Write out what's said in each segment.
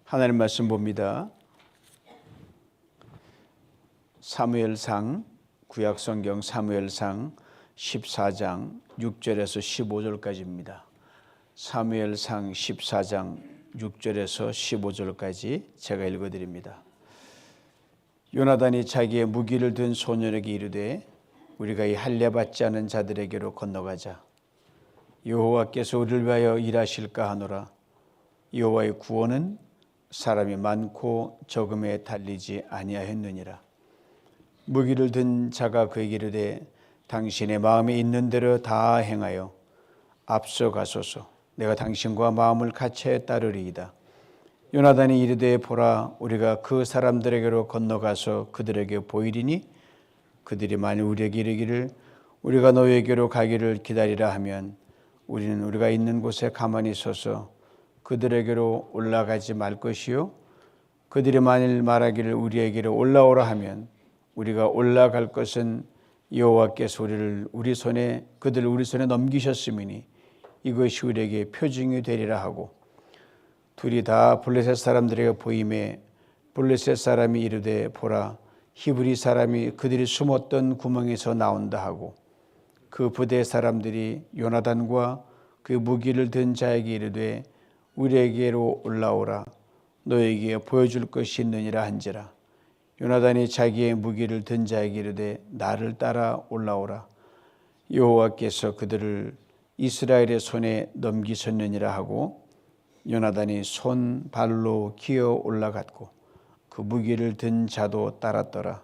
하나님 말씀 봅니다. 사무엘상, 구약성경 사무엘상 14장 6절에서 15절까지입니다. 사무엘상 14장 6절에서 15절까지 제가 읽어드립니다. 요나단이 자기의 무기를 든 소년에게 이르되 우리가 이 할례받지 않은 자들에게로 건너가자. 여호와께서 우리를 위하여 일하실까 하노라. 여호와의 구원은 사람이 많고 적음에 달리지 아니하였느니라. 무기를 든 자가 그에게 이르되 당신의 마음에 있는 대로 다 행하여 앞서가소서. 내가 당신과 마음을 같이 따르리이다. 요나단이 이르되 보라, 우리가 그 사람들에게로 건너가서 그들에게 보이리니 그들이 만일 우리에게 이르기를 우리가 너에게로 가기를 기다리라 하면 우리는 우리가 있는 곳에 가만히 서서 그들에게로 올라가지 말 것이요, 그들이 만일 말하기를 우리에게로 올라오라 하면 우리가 올라갈 것은 여호와께서 그들을 우리 손에 넘기셨음이니 이것이 우리에게 표징이 되리라 하고, 둘이 다 블레셋 사람들에게 보임에 블레셋 사람이 이르되 보라, 히브리 사람이 그들이 숨었던 구멍에서 나온다 하고, 그 부대 사람들이 요나단과 그 무기를 든 자에게 이르되 우리에게로 올라오라, 너에게 보여줄 것이 있느니라 한지라. 요나단이 자기의 무기를 든 자에게 이르되 나를 따라 올라오라, 여호와께서 그들을 이스라엘의 손에 넘기셨느니라 하고, 요나단이 손 발로 기어 올라갔고 그 무기를 든 자도 따랐더라.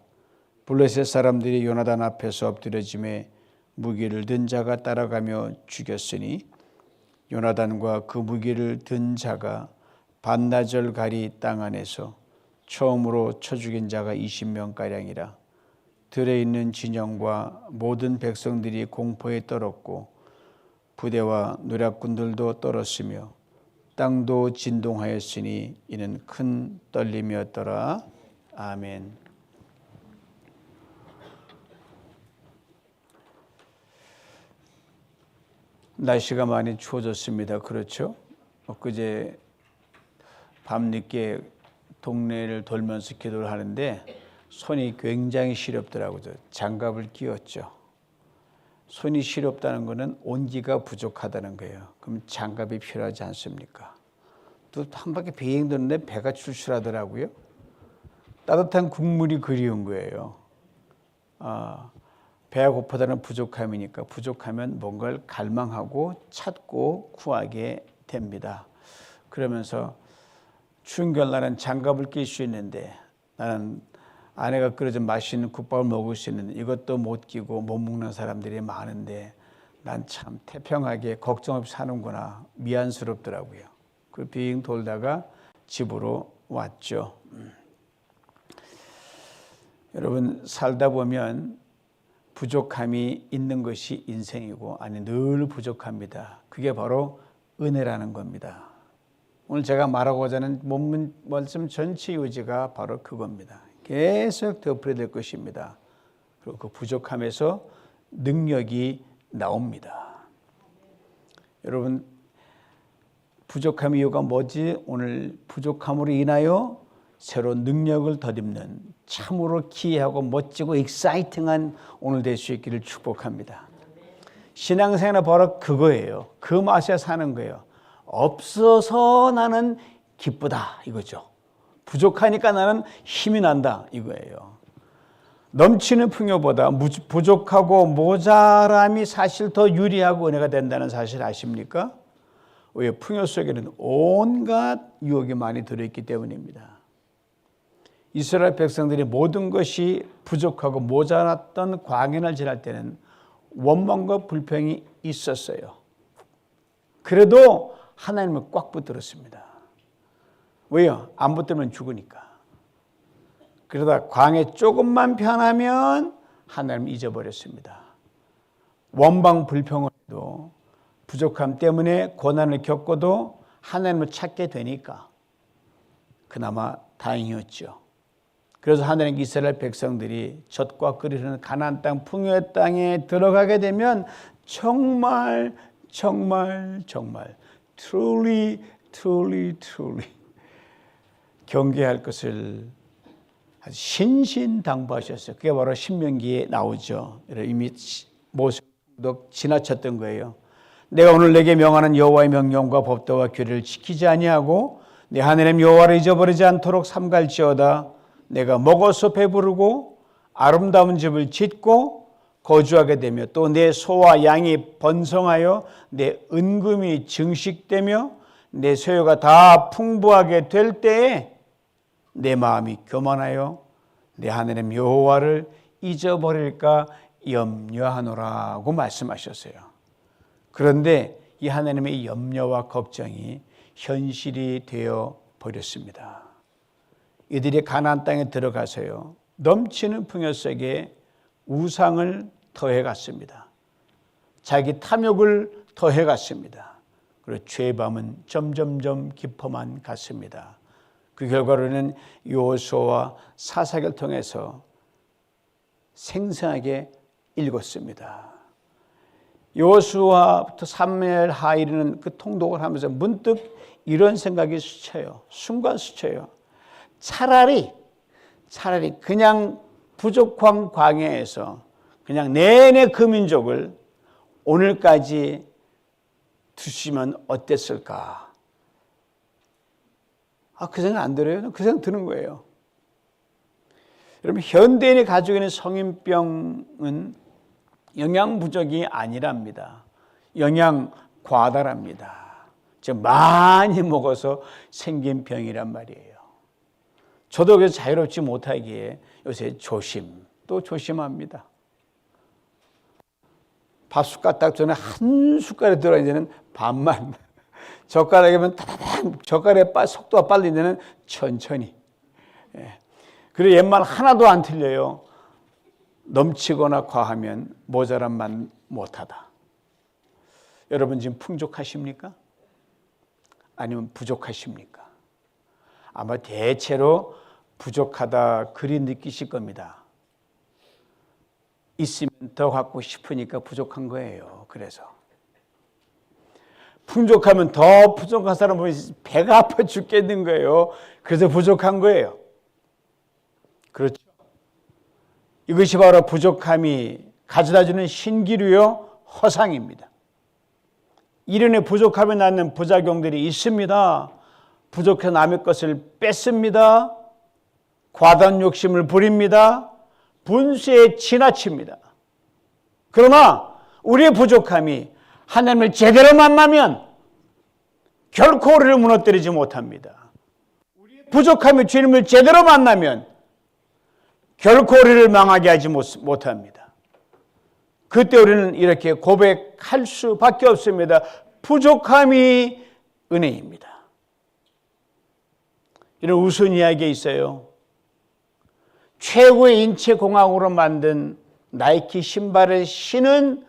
블레셋 사람들이 요나단 앞에서 엎드려짐에 무기를 든 자가 따라가며 죽였으니 요나단과 그 무기를 든 자가 반나절 가리 땅 안에서 처음으로 쳐 죽인 자가 20명가량이라. 들에 있는 진영과 모든 백성들이 공포에 떨었고 부대와 노략군들도 떨었으며 땅도 진동하였으니 이는 큰 떨림이었더라. 아멘. 날씨가 많이 추워졌습니다. 그렇죠? 엊그제 밤늦게 동네를 돌면서 기도를 하는데 손이 굉장히 시렵더라고요. 장갑을 끼웠죠. 손이 시렵다는 것은 온기가 부족하다는 거예요. 그럼 장갑이 필요하지 않습니까? 또 한 바퀴 비행 도는데 배가 출출하더라고요. 따뜻한 국물이 그리운 거예요. 배가 고프다는 부족함이니까 부족하면 뭔가를 갈망하고 찾고 구하게 됩니다. 그러면서 추운 겨울날은 장갑을 낄 수 있는데 나는 아내가 끓여준 맛있는 국밥을 먹을 수 있는데 이것도 못 끼고 못 먹는 사람들이 많은데 난 참 태평하게 걱정 없이 사는구나, 미안스럽더라고요. 그 비행 돌다가 집으로 왔죠. 여러분, 살다 보면 부족함이 있는 것이 인생이고 늘 부족합니다. 그게 바로 은혜라는 겁니다. 오늘 제가 말하고자 하는 본문 말씀 전체 요지가 바로 그겁니다. 계속 덮어야 될 것입니다. 그리고 그 부족함에서 능력이 나옵니다. 여러분, 부족함의 이유가 뭐지? 오늘 부족함으로 인하여 새로운 능력을 덧입는 참으로 기이하고 멋지고 익사이팅한 오늘 될 수 있기를 축복합니다. 신앙생활은 바로 그거예요. 그 맛에 사는 거예요. 없어서 나는 기쁘다 이거죠. 부족하니까 나는 힘이 난다 이거예요. 넘치는 풍요보다 부족하고 모자람이 사실 더 유리하고 은혜가 된다는 사실 아십니까? 왜? 풍요 속에는 온갖 유혹이 많이 들어있기 때문입니다. 이스라엘 백성들이 모든 것이 부족하고 모자랐던 광야를 지날 때는 원망과 불평이 있었어요. 그래도 하나님은 꽉 붙들었습니다. 왜요? 안 붙들면 죽으니까. 그러다 광야 조금만 편하면 하나님 잊어버렸습니다. 원망 불평을 해도 부족함 때문에 고난을 겪어도 하나님을 찾게 되니까 그나마 다행이었죠. 그래서 하나님 이스라엘 백성들이 젖과 꿀이 흐르는 가나안 땅 풍요의 땅에 들어가게 되면 정말 truly 경계할 것을 아주 신신당부하셨어요. 그게 바로 신명기에 나오죠. 이미 모세도 지나쳤던 거예요. 내가 오늘 내게 명하는 여호와의 명령과 법도와 규례를 지키지 아니하고 내 하나님 여호와를 잊어버리지 않도록 삼갈지어다. 내가 먹어서 배부르고 아름다운 집을 짓고 거주하게 되며 또 내 소와 양이 번성하여 내 은금이 증식되며 내 소유가 다 풍부하게 될 때에 내 마음이 교만하여 내 하나님 여호와를 잊어버릴까 염려하노라고 말씀하셨어요. 그런데 이 하나님의 염려와 걱정이 현실이 되어 버렸습니다. 이들이 가나안 땅에 들어가서요, 넘치는 풍요 속에 우상을 더해갔습니다. 자기 탐욕을 더해갔습니다. 그리고 죄의 밤은 점점점 깊어만 갔습니다. 그 결과로는 여호수아와 사사기를 통해서 생생하게 읽었습니다. 여호수아부터 사무엘 하이르는 그 통독을 하면서 문득 이런 생각이 스쳐요. 순간 스쳐요. 차라리 그냥 부족한 광야에서 그냥 내내 그 민족을 오늘까지 두시면 어땠을까? 그 생각 안 들어요? 그 생각 드는 거예요. 여러분, 현대인이 가지고 있는 성인병은 영양 부족이 아니랍니다. 영양 과다랍니다. 즉 많이 먹어서 생긴 병이란 말이에요. 저도 그래서 자유롭지 못하기에 요새 또 조심합니다. 밥 숟가락 딱 전에 한 숟갈에 들어야 되는 반만, 젓가락이면 타다닥 젓가락에 속도가 빨리 되는 천천히. 그리고 옛말 하나도 안 틀려요. 넘치거나 과하면 모자란만 못하다. 여러분 지금 풍족하십니까? 아니면 부족하십니까? 아마 대체로 부족하다 그리 느끼실 겁니다. 있으면 더 갖고 싶으니까 부족한 거예요. 그래서 풍족하면 더 부족한 사람 보면 배가 아파 죽겠는 거예요. 그래서 부족한 거예요. 그렇죠. 이것이 바로 부족함이 가져다주는 신기루요 허상입니다. 이른에 부족함에 낳는 부작용들이 있습니다. 부족해 남의 것을 뺏습니다. 과다한 욕심을 부립니다. 분수에 지나칩니다. 그러나 우리의 부족함이 하나님을 제대로 만나면 결코 우리를 무너뜨리지 못합니다. 우리의 부족함이 주님을 제대로 만나면 결코 우리를 망하게 하지 못합니다. 그때 우리는 이렇게 고백할 수밖에 없습니다. 부족함이 은혜입니다. 이런 우스운 이야기가 있어요. 최고의 인체공학으로 만든 나이키 신발을 신은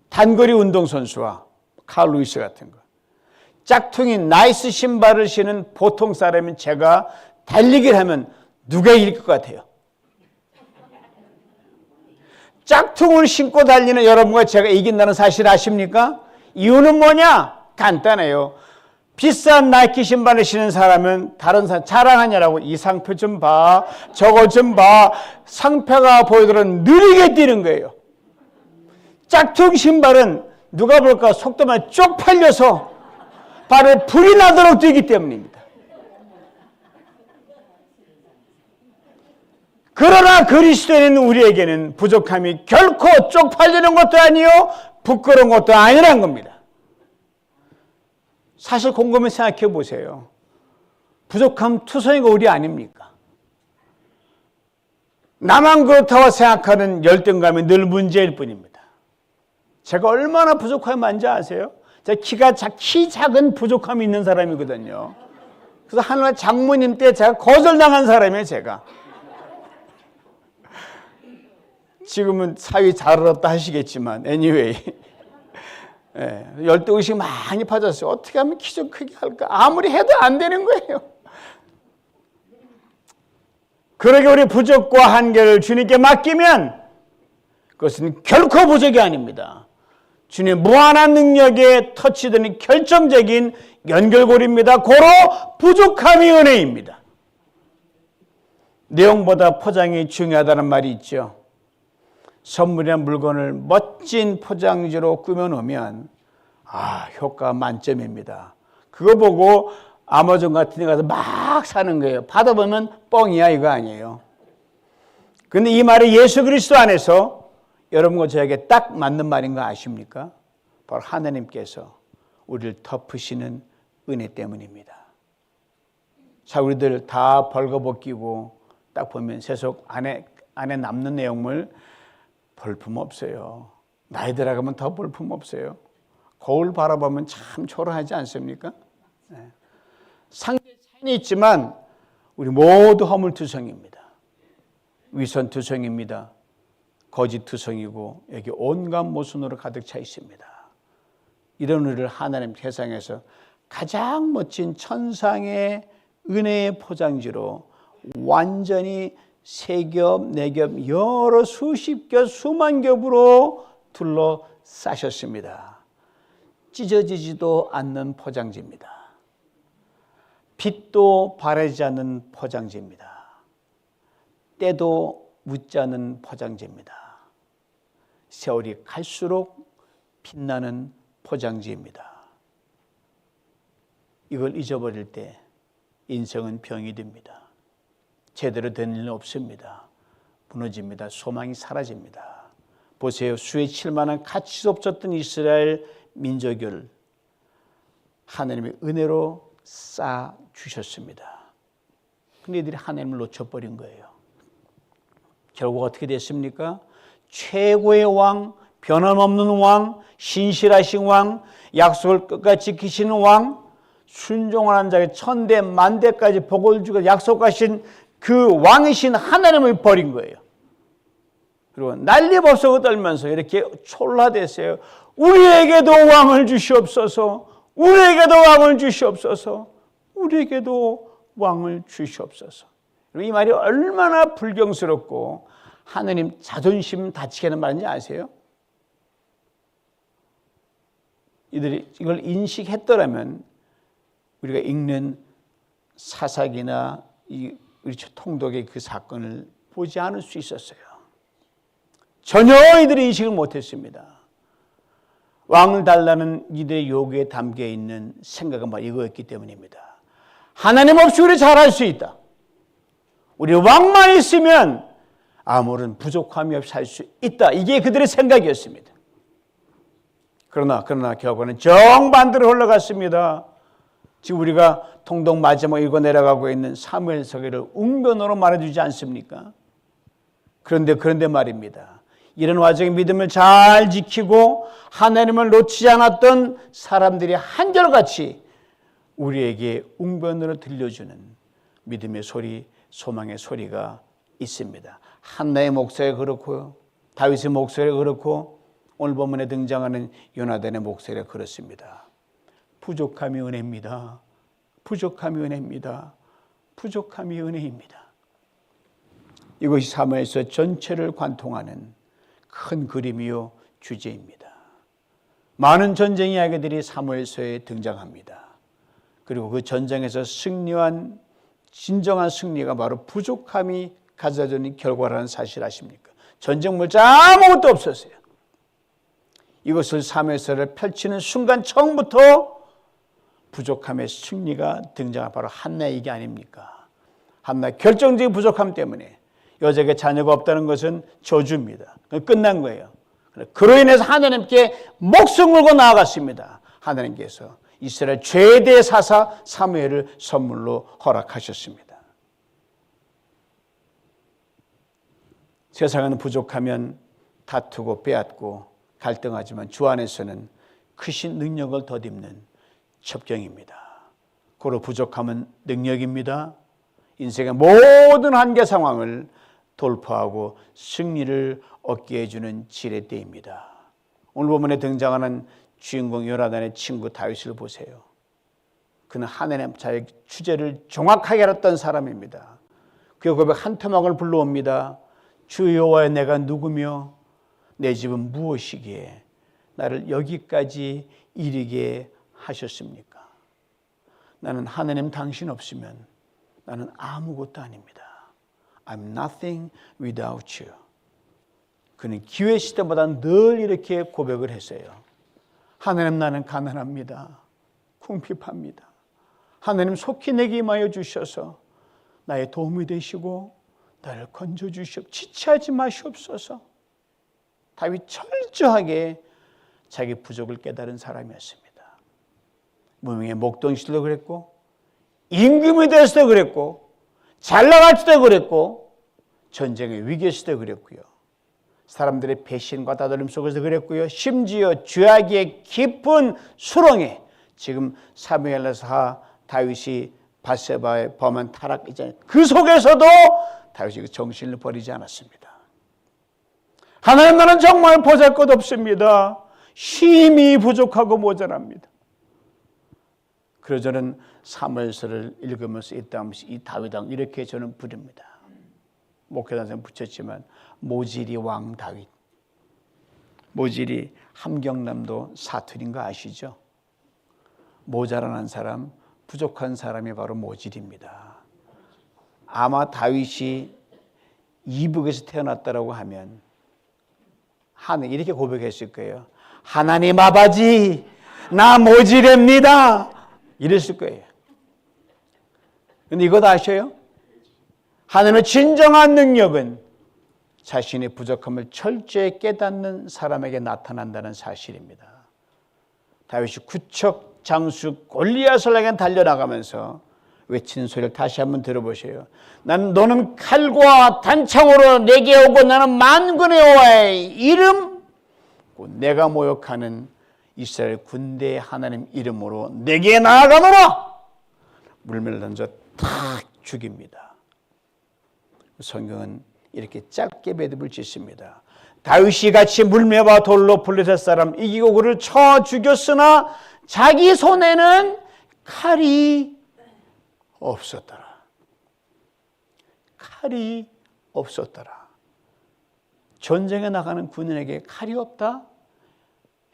단거리 운동선수와 칼 루이스 같은 거, 짝퉁이 나이스 신발을 신은 보통 사람인 제가 달리기를 하면 누가 이길 것 같아요? 짝퉁을 신고 달리는 여러분과 제가 이긴다는 사실 아십니까? 이유는 뭐냐? 간단해요. 비싼 나이키 신발을 신은 사람은 다른 사람 자랑하냐라고, 이 상표 좀 봐, 저거 좀 봐, 상표가 보이도록 느리게 뛰는 거예요. 짝퉁 신발은 누가 볼까 속도만 쪽팔려서 발에 불이 나도록 뛰기 때문입니다. 그러나 그리스도인인 우리에게는 부족함이 결코 쪽팔리는 것도 아니요 부끄러운 것도 아니란 겁니다. 사실 곰곰이 생각해 보세요. 부족함 투성이가 우리 아닙니까? 나만 그렇다고 생각하는 열등감이 늘 문제일 뿐입니다. 제가 얼마나 부족함이 많은지 아세요? 제가 키 작은 부족함이 있는 사람이거든요. 그래서 하나님 장모님 때 제가 거절당한 사람이에요, 제가. 지금은 사위 잘 알았다 하시겠지만 anyway, 열등의식이 많이 빠졌어요. 어떻게 하면 키 좀 크게 할까? 아무리 해도 안 되는 거예요. 그러게 우리 부족과 한계를 주님께 맡기면 그것은 결코 부족이 아닙니다. 주님의 무한한 능력에 터치되는 결정적인 연결고리입니다. 고로 부족함이 은혜입니다. 내용보다 포장이 중요하다는 말이 있죠. 선물이나 물건을 멋진 포장지로 꾸며놓으면 효과 만점입니다. 그거 보고 아마존 같은 데 가서 막 사는 거예요. 받아보면 뻥이야 이거 아니에요. 그런데 이 말이 예수 그리스도 안에서 여러분과 저에게 딱 맞는 말인 거 아십니까? 바로 하나님께서 우리를 덮으시는 은혜 때문입니다. 자, 우리들 다 벌거벗기고 딱 보면 세속 안에 남는 내용물 볼품 없어요. 나이 들어가면 더 볼품 없어요. 거울 바라보면 참 초라하지 않습니까? 네. 상대 차이는 있지만 우리 모두 허물투성입니다. 위선투성입니다. 거짓투성이고 여기 온갖 모순으로 가득 차 있습니다. 이런 우리를 하나님 세상에서 가장 멋진 천상의 은혜의 포장지로 완전히 세 겹, 네 겹, 여러 수십 겹, 수만 겹으로 둘러싸셨습니다. 찢어지지도 않는 포장지입니다. 빛도 바래지 않는 포장지입니다. 때도 묻지 않는 포장지입니다. 세월이 갈수록 빛나는 포장지입니다. 이걸 잊어버릴 때 인생은 병이 됩니다. 제대로 된 일은 없습니다. 무너집니다. 소망이 사라집니다. 보세요. 수의7 만한 가치도 없었던 이스라엘 민족을 하나님의 은혜로 쌓아 주셨습니다. 근데 이들이 하나님을 놓쳐버린 거예요. 결국 어떻게 됐습니까? 최고의 왕, 변함없는 왕, 신실하신 왕, 약속을 끝까지 지키시는 왕, 순종하는 자에게 천대 만대까지 복을 주고 약속하신 그 왕이신 하나님을 버린 거예요. 그리고 난리법석을 떨면서 이렇게 촐라댔어요. 우리에게도 왕을 주시옵소서. 우리에게도 왕을 주시옵소서. 우리에게도 왕을 주시옵소서. 이 말이 얼마나 불경스럽고 하나님 자존심 다치게 하는 말인지 아세요? 이들이 이걸 인식했더라면 우리가 읽는 사사기나 우리 통독의 그 사건을 보지 않을 수 있었어요. 전혀 이들이 인식을 못했습니다. 왕을 달라는 이들의 요구에 담겨 있는 생각은 바로 이거였기 때문입니다. 하나님 없이 우리 잘할 수 있다. 우리 왕만 있으면 아무런 부족함이 없이 살 수 있다. 이게 그들의 생각이었습니다. 그러나 결과는 정반대로 흘러갔습니다. 지금 우리가 통독 마지막 읽어 내려가고 있는 사무엘서기를 웅변으로 말해주지 않습니까? 그런데 말입니다. 이런 와중에 믿음을 잘 지키고 하나님을 놓치지 않았던 사람들이 한결같이 우리에게 웅변으로 들려주는 믿음의 소리, 소망의 소리가 있습니다. 한나의 목소리가 그렇고요. 다윗의 목소리가 그렇고 오늘 본문에 등장하는 요나단의 목소리가 그렇습니다. 부족함이 은혜입니다. 부족함이 은혜입니다. 부족함이 은혜입니다. 이것이 사무엘서 전체를 관통하는 큰 그림이요 주제입니다. 많은 전쟁 이야기들이 사무엘서에 등장합니다. 그리고 그 전쟁에서 승리한 진정한 승리가 바로 부족함이 가져다주는 결과라는 사실 아십니까? 전쟁 물자 아무것도 없었어요. 이것을 사무엘서를 펼치는 순간 처음부터 부족함의 승리가 등장한 바로 한나의 얘기 아닙니까? 한나의 결정적인 부족함 때문에 여자에게 자녀가 없다는 것은 저주입니다. 끝난 거예요. 그로 인해서 하나님께 목숨 걸고 나아갔습니다. 하나님께서 이스라엘 최대 사사 사무엘을 선물로 허락하셨습니다. 세상은 부족하면 다투고 빼앗고 갈등하지만 주 안에서는 크신 능력을 덧입는 첩경입니다. 고로 부족함은 능력입니다. 인생의 모든 한계 상황을 돌파하고 승리를 얻게 해주는 지렛대입니다. 오늘 본문에 등장하는 주인공 요나단의 친구 다윗을 보세요. 그는 하나님 자의 주제를 정확하게 알았던 사람입니다. 그의 고백 한 토막을 불러옵니다. 주 여호와여, 내가 누구며 내 집은 무엇이기에 나를 여기까지 이르게 하셨습니까? 나는 하나님 당신 없으면 나는 아무것도 아닙니다. I'm nothing without you. 그는 기회 시대보다 늘 이렇게 고백을 했어요. 하나님, 나는 가난합니다. 궁핍합니다. 하나님, 속히 내게 임하여 주셔서 나의 도움이 되시고 나를 건져주시옵소서. 지체하지 마시옵소서. 다윗 철저하게 자기 부족을 깨달은 사람이었습니다. 무명의 목동 시절도 그랬고, 임금이 됐을 때 그랬고, 잘 나갈 때도 그랬고, 전쟁의 위기 시대도 그랬고요. 사람들의 배신과 다돌림 속에서 그랬고요. 심지어 죄악의 깊은 수렁에, 지금 사무엘하서 다윗이 밧세바의 범한 타락 있잖아요. 그 속에서도 다윗이 정신을 버리지 않았습니다. 하나님, 나는 정말 보잘것없습니다. 힘이 부족하고 모자랍니다. 그래서 저는 사무엘서를 읽으면서 이 다윗왕 이렇게 저는 부릅니다. 목회단생 붙였지만 모질이 왕 다윗. 모질이 함경남도 사투리인 거 아시죠? 모자란 사람, 부족한 사람이 바로 모질입니다. 아마 다윗이 이북에서 태어났다라고 하면 하늘 이렇게 고백했을 거예요. 하나님 아버지, 나 모질입니다. 이랬을 거예요. 근데 이거 다 아셔요? 하나님의 진정한 능력은 자신의 부족함을 철저히 깨닫는 사람에게 나타난다는 사실입니다. 다윗이 구척 장수 골리앗을 향해 달려나가면서 외치는 소리를 다시 한번 들어보세요. 너는 칼과 단창으로 내게 오고 나는 만군의 여호와의 이름, 내가 모욕하는 이스라엘 군대의 하나님 이름으로 내게 나아가노라. 물매를 던져 탁 죽입니다. 성경은 이렇게 짧게 배듭을 짓습니다. 다윗이 같이 물매와 돌로 블레셋 사람 이기고 그를 쳐 죽였으나 자기 손에는 칼이 없었더라. 칼이 없었더라. 전쟁에 나가는 군인에게 칼이 없다?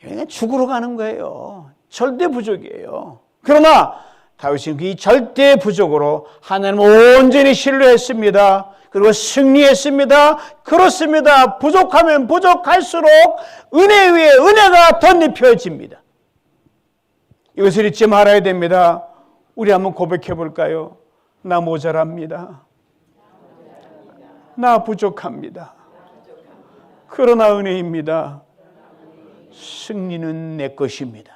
그냥 죽으러 가는 거예요. 절대 부족이에요. 그러나 다윗은 이 절대 부족으로 하나님을 온전히 신뢰했습니다. 그리고 승리했습니다. 그렇습니다. 부족하면 부족할수록 은혜 위에 은혜가 덧입혀집니다. 이것을 잊지 말아야 됩니다. 우리 한번 고백해 볼까요? 나 모자랍니다. 나 부족합니다. 그러나 은혜입니다. 승리는 내 것입니다.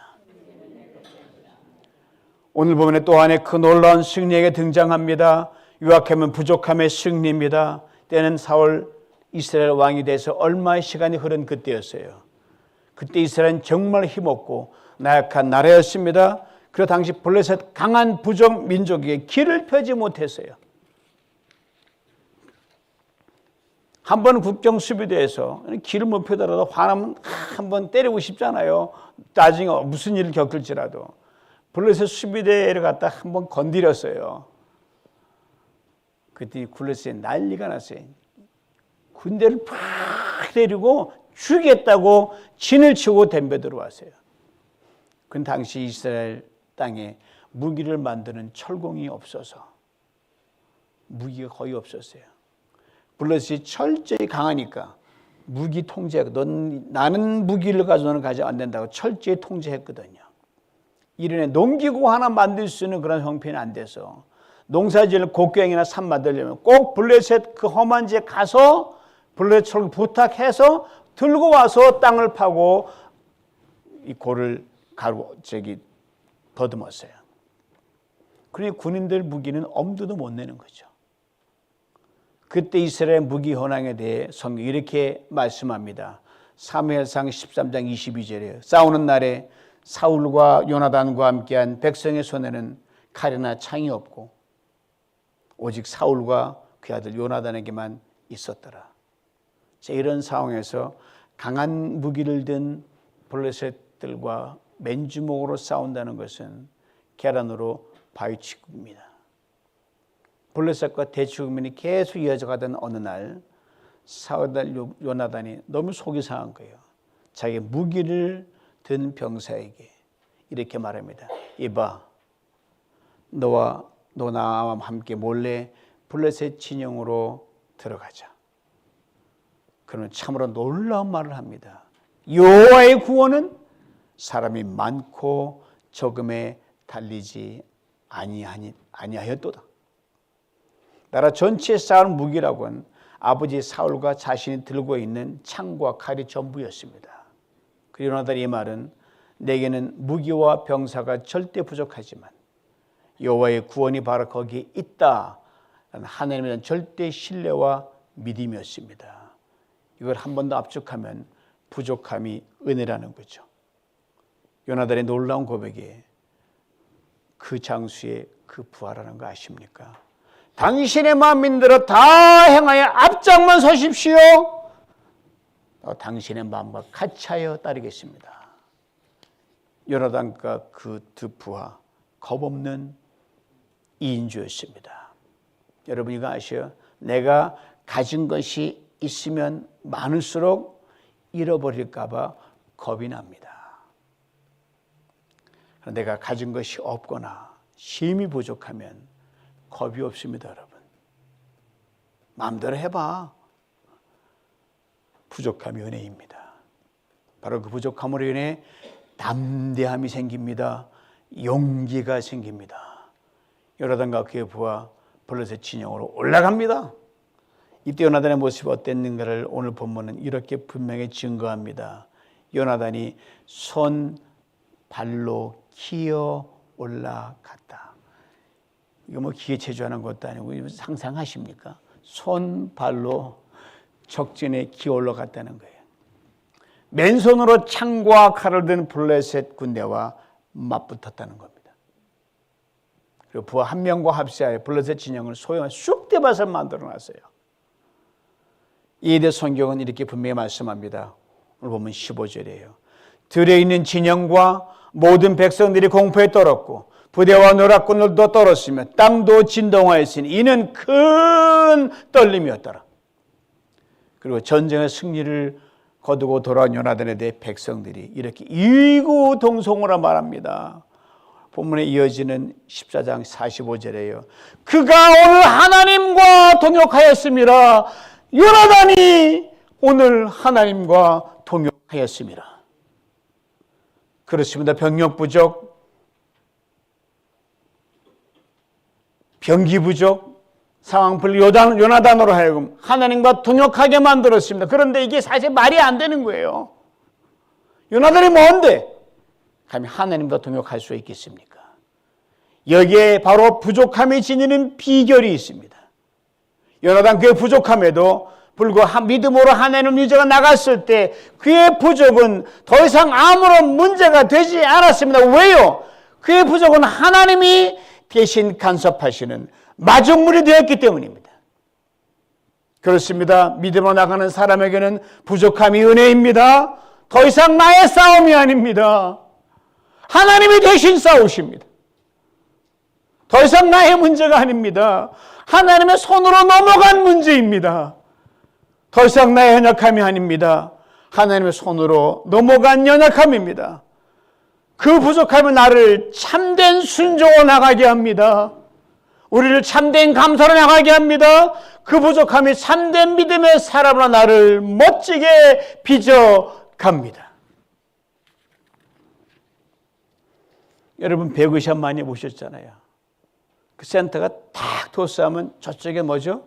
오늘 본문에 또 하나의 그 놀라운 승리에게 등장합니다. 요약하면 부족함의 승리입니다. 때는 사울 이스라엘 왕이 돼서 얼마의 시간이 흐른 그때였어요. 그때 이스라엘은 정말 힘없고 나약한 나라였습니다. 그리고 당시 블레셋 강한 부족 민족에게 길을 펴지 못했어요. 한 번 국경 수비대에서 길을 못 펴더라도 화나면 한번 때리고 싶잖아요. 나중에 무슨 일을 겪을지라도. 블레셋 수비대를 갖다 한번 건드렸어요. 그때 블레셋에 난리가 났어요. 군대를 팍 때리고 죽이겠다고 진을 치고 덤벼 들어왔어요. 그 당시 이스라엘 땅에 무기를 만드는 철공이 없어서 무기가 거의 없었어요. 블레셋이 철저히 강하니까 무기 통제, 나는 무기를 가지고 너는 가지 안 된다고 철저히 통제했거든요. 이른에 농기구 하나 만들 수 있는 그런 형편이 안 돼서 농사지을 곡괭이나 산 만들려면 꼭 블레셋 그 험한 지에 가서 블레셋 철거 부탁해서 들고 와서 땅을 파고 이 골을 가고 더듬었어요. 그러니 군인들 무기는 엄두도 못 내는 거죠. 그때 이스라엘 무기 현황에 대해 성경이 이렇게 말씀합니다. 사무엘상 13장 22절에 싸우는 날에 사울과 요나단과 함께한 백성의 손에는 칼이나 창이 없고 오직 사울과 그 아들 요나단에게만 있었더라. 이런 상황에서 강한 무기를 든 블레셋들과 맨주먹으로 싸운다는 것은 계란으로 바위치기입니다. 블레셋과 대치국면이 계속 이어져가던 어느 날 사울 요나단이 너무 속이 상한 거예요. 자기 무기를 든 병사에게 이렇게 말합니다. 이봐, 너와 나와 함께 몰래 블레셋 진영으로 들어가자. 그러면 참으로 놀라운 말을 합니다. 여호와의 구원은 사람이 많고 적음에 달리지 아니하였도다. 나라 전체에 쌓은 무기라고는 아버지 사울과 자신이 들고 있는 창과 칼이 전부였습니다. 그리고 요나단의 이 말은 내게는 무기와 병사가 절대 부족하지만 여호와의 구원이 바로 거기에 있다. 하나님에 대한 절대 신뢰와 믿음이었습니다. 이걸 한 번 더 압축하면 부족함이 은혜라는 거죠. 요나단의 놀라운 고백에 그 장수의 그 부하라는 거 아십니까? 당신의 마음인대로 다 행하여 앞장만 서십시오. 당신의 마음과 같이 하여 따르겠습니다. 요나단과 그 두 부하 겁없는 이인주였습니다. 여러분 이거 아셔요? 내가 가진 것이 있으면 많을수록 잃어버릴까 봐 겁이 납니다. 내가 가진 것이 없거나 힘이 부족하면 겁이 없습니다. 여러분 마음대로 해봐. 부족함이 은혜입니다. 바로 그 부족함으로 인해 담대함이 생깁니다. 용기가 생깁니다. 요나단과 그의 부하 블레셋 진영으로 올라갑니다. 이때 요나단의 모습이 어땠는가를 오늘 본문은 이렇게 분명히 증거합니다. 요나단이 손 발로 기어 올라갔다. 이거 뭐 기계체조하는 것도 아니고 상상하십니까? 손 발로 적진에 기어 올라갔다는 거예요. 맨손으로 창과 칼을 든 블레셋 군대와 맞붙었다는 겁니다. 그리고 부하 한 명과 합세하여 블레셋 진영을 소형한 쑥대밭을 만들어놨어요. 이에 대해 성경은 이렇게 분명히 말씀합니다. 오늘 보면 15절이에요. 들에 있는 진영과 모든 백성들이 공포에 떨었고 부대와 노략군들도 떨었으며 땅도 진동하였으니 이는 큰 떨림이었더라. 그리고 전쟁의 승리를 거두고 돌아온 요나단에 대해 백성들이 이렇게 이구동성으로 말합니다. 본문에 이어지는 14장 45절에요. 그가 오늘 하나님과 동역하였습니다. 요나단이 오늘 하나님과 동역하였습니다. 그렇습니다. 병력 부족, 병기 부족, 상황불 요나단으로 하여금 하나님과 동역하게 만들었습니다. 그런데 이게 사실 말이 안 되는 거예요. 요나단이 뭔데? 감히 하나님과 동역할 수 있겠습니까? 여기에 바로 부족함이 지니는 비결이 있습니다. 요나단 그의 부족함에도 불구하고 믿음으로 하나님을 유저가 나갔을 때 그의 부족은 더 이상 아무런 문제가 되지 않았습니다. 왜요? 그의 부족은 하나님이 대신 간섭하시는 마중물이 되었기 때문입니다. 그렇습니다. 믿음으로 나가는 사람에게는 부족함이 은혜입니다. 더 이상 나의 싸움이 아닙니다. 하나님이 대신 싸우십니다. 더 이상 나의 문제가 아닙니다. 하나님의 손으로 넘어간 문제입니다. 더 이상 나의 연약함이 아닙니다. 하나님의 손으로 넘어간 연약함입니다. 그 부족함이 나를 참된 순종으로 나가게 합니다. 우리를 참된 감사로 나가게 합니다. 그 부족함이 참된 믿음의 사람으로 나를 멋지게 빚어갑니다. 여러분 배그샷 많이 보셨잖아요. 그 센터가 탁 토스하면 저쪽에 뭐죠?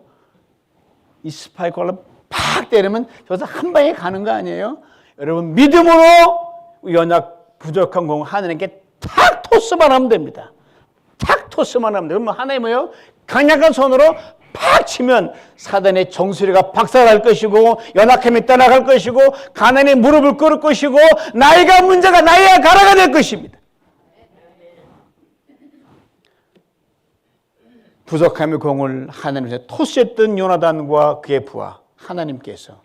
이 스파이크로 팍 때리면 저기서 한 방에 가는 거 아니에요? 여러분 믿음으로 연약 부족한 공 하나님께 탁 토스만 하면 됩니다. 탁 토스만 하면 돼요. 그러면 하나님 뭐예요? 강력한 손으로 팍 치면 사단의 정수리가 박살날 것이고 연약함이 떠나갈 것이고 가난의 무릎을 꿇을 것이고 나이가 문제가 나이가 가라가 될 것입니다. 부족함의 공을 하나님께 토스했던 요나단과 그의 부하 하나님께서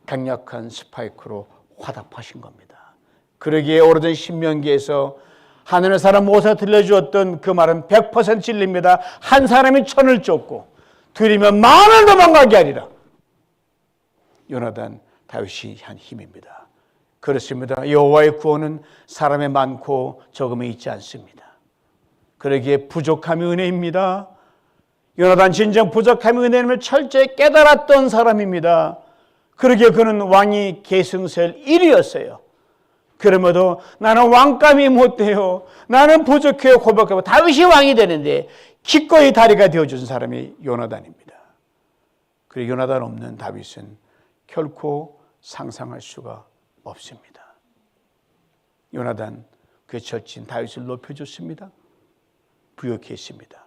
강력한 스파이크로 화답하신 겁니다. 그러기에 오래전 신명기에서 하늘의 사람 모세가 들려주었던 그 말은 100% 진리입니다. 한 사람이 천을 쫓고 둘이면 만을 도망가게 하리라. 요나단 다윗이 한 힘입니다. 그렇습니다. 여호와의 구원은 사람의 많고 적음에 있지 않습니다. 그러기에 부족함이 은혜입니다. 요나단 진정 부족함이 은혜임을 철저히 깨달았던 사람입니다. 그러기에 그는 왕이 계승설 1위였어요. 그럼에도 나는 왕감이 못 돼요. 나는 부족해요. 고백하고 다윗이 왕이 되는데 기꺼이 다리가 되어준 사람이 요나단입니다. 그리고 요나단 없는 다윗은 결코 상상할 수가 없습니다. 요나단 그의 절친 다윗을 높여줬습니다. 부욕했습니다.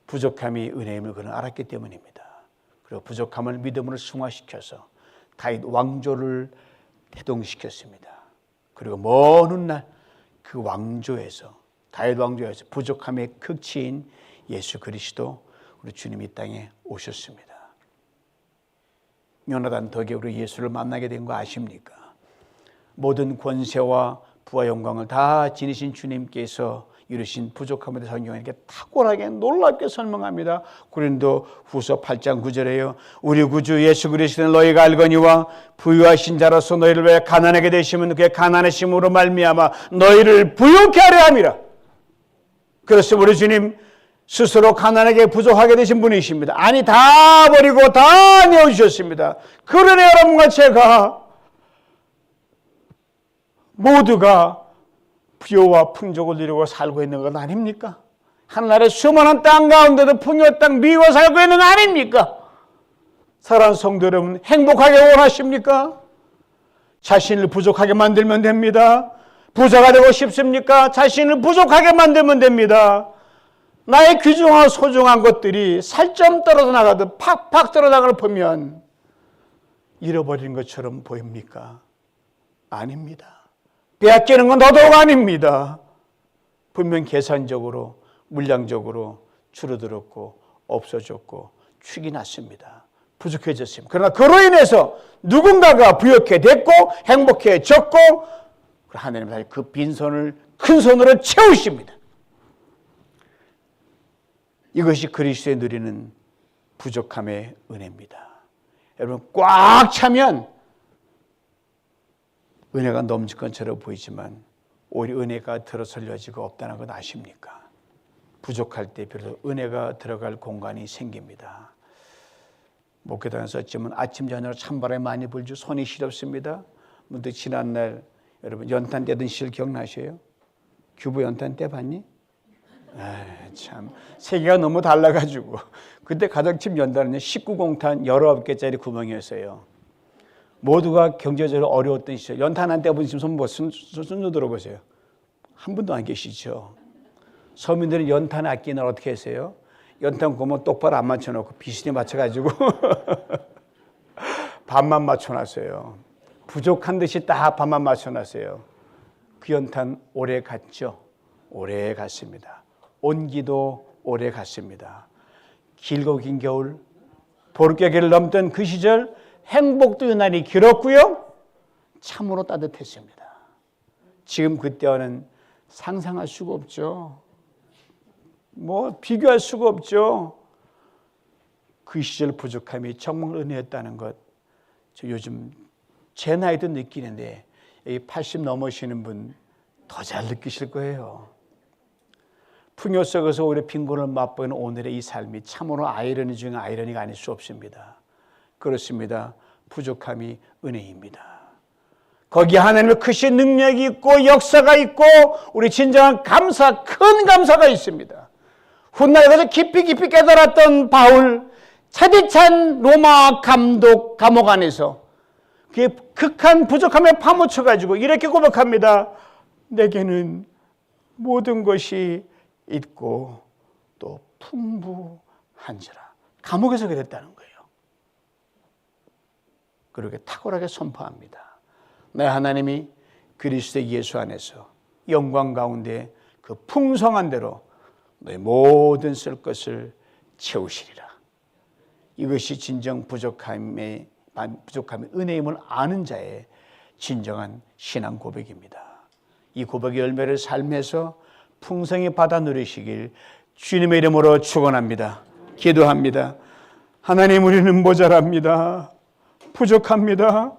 부족함이 은혜임을 그는 알았기 때문입니다. 그리고 부족함을 믿음으로 승화시켜서 다윗 왕조를 태동시켰습니다. 그리고 먼 훗날 그 왕조에서 다윗 왕조에서 부족함의 극치인 예수 그리스도 우리 주님이 이 땅에 오셨습니다. 요나단 덕에 우리 예수를 만나게 된 거 아십니까? 모든 권세와 부와 영광을 다 지니신 주님께서 이루신 부족함에 대해서 성경은 이렇게 탁월하게 놀랍게 설명합니다. 고린도 후서 8장 9절에요. 우리 구주 예수 그리스도는 너희가 알거니와 부유하신 자로서 너희를 왜 가난하게 되시면 그의 가난하심으로 말미암아 너희를 부유케 하려 함이라. 그래서 우리 주님 스스로 가난하게 부족하게 되신 분이십니다. 아니 다 버리고 다 내어주셨습니다. 그러니 여러분과 제가 모두가 부여와 풍족을 누리고 살고 있는 건 아닙니까? 하늘나라의 수많은 땅 가운데도 풍요의 땅 누리고 살고 있는 거 아닙니까? 사랑하는 성도 여러분, 행복하게 원하십니까? 자신을 부족하게 만들면 됩니다. 부자가 되고 싶습니까? 자신을 부족하게 만들면 됩니다. 나의 귀중하고 소중한 것들이 살점 떨어져 나가듯 팍팍 떨어져 나가는 걸 보면 잃어버린 것처럼 보입니까? 아닙니다. 빼앗기는 건 더더욱 아닙니다. 분명 계산적으로 물량적으로 줄어들었고 없어졌고 축이 났습니다. 부족해졌습니다. 그러나 그로 인해서 누군가가 부욕해 됐고 행복해졌고 하나님은 그 빈손을 큰 손으로 채우십니다. 이것이 그리스도에 누리는 부족함의 은혜입니다. 여러분 꽉 차면 은혜가 넘칠 것처럼 보이지만 오히려 은혜가 들어설 여지가 없다는 건 아십니까? 부족할 때 비로소 은혜가 들어갈 공간이 생깁니다. 목회당에서 어쩌면 아침 저녁으로 찬바람이 많이 불죠. 손이 시렵습니다. 문득 지난날 여러분 연탄 떼던 시절 기억나셔요? 규보 연탄 떼봤니? 참 세계가 너무 달라가지고 그때 가정집 연탄은 19공탄 19개짜리 구멍이었어요. 모두가 경제적으로 어려웠던 시절 연탄 한 떼본 손 들어보세요. 한 분도 안 계시죠. 서민들은 연탄 아끼는 어떻게 했어요? 연탄 구멍 똑바로 안 맞춰놓고 비스니 맞춰가지고 반만 맞춰놨어요. 부족한 듯이 딱 반만 맞춰놨어요. 그 연탄 오래 갔죠. 오래 갔습니다. 온기도 오래 갔습니다. 길고 긴 겨울 보름개를 넘던 그 시절 행복도 유난히 길었고요. 참으로 따뜻했습니다. 지금 그때와는 상상할 수가 없죠. 비교할 수가 없죠. 그 시절 부족함이 정말 은혜였다는 것. 저 요즘 제 나이도 느끼는데 여기 80 넘으시는 분 더 잘 느끼실 거예요. 풍요 속에서 오히려 빈곤을 맛보이는 오늘의 이 삶이 참으로 아이러니 중에 아이러니가 아닐 수 없습니다. 그렇습니다. 부족함이 은혜입니다. 거기에 하나님의 크신 능력이 있고 역사가 있고 우리 진정한 감사, 큰 감사가 있습니다. 훗날에 가서 깊이 깨달았던 바울, 차디찬 로마 감독 감옥 안에서 그의 극한 부족함에 파묻혀가지고 이렇게 고백합니다. 내게는 모든 것이 있고 또 풍부한지라. 감옥에서 그랬다는 거예요. 그렇게 탁월하게 선포합니다. 내 하나님이 그리스도 예수 안에서 영광 가운데 그 풍성한 대로 너의 모든 쓸 것을 채우시리라. 이것이 진정 부족함의 은혜임을 아는 자의 진정한 신앙 고백입니다. 이 고백의 열매를 삶에서 풍성히 받아 누리시길 주님의 이름으로 축원합니다. 기도합니다. 하나님, 우리는 모자랍니다. 부족합니다.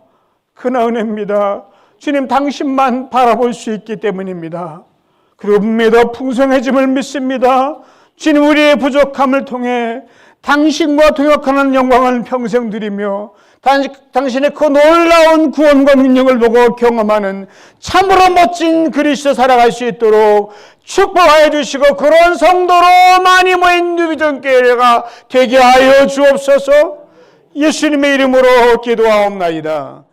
그나 은혜입니다. 주님, 당신만 바라볼 수 있기 때문입니다. 그리고 분명히 더 풍성해짐을 믿습니다. 주님, 우리의 부족함을 통해 당신과 동역하는 영광을 평생 드리며 당신의 그 놀라운 구원과 능력을 보고 경험하는 참으로 멋진 그리스도 살아갈 수 있도록 축복하여 주시고, 그런 성도로 많이 모인 뉴비전교회가 되게 하여 주옵소서. 예수님의 이름으로 기도하옵나이다.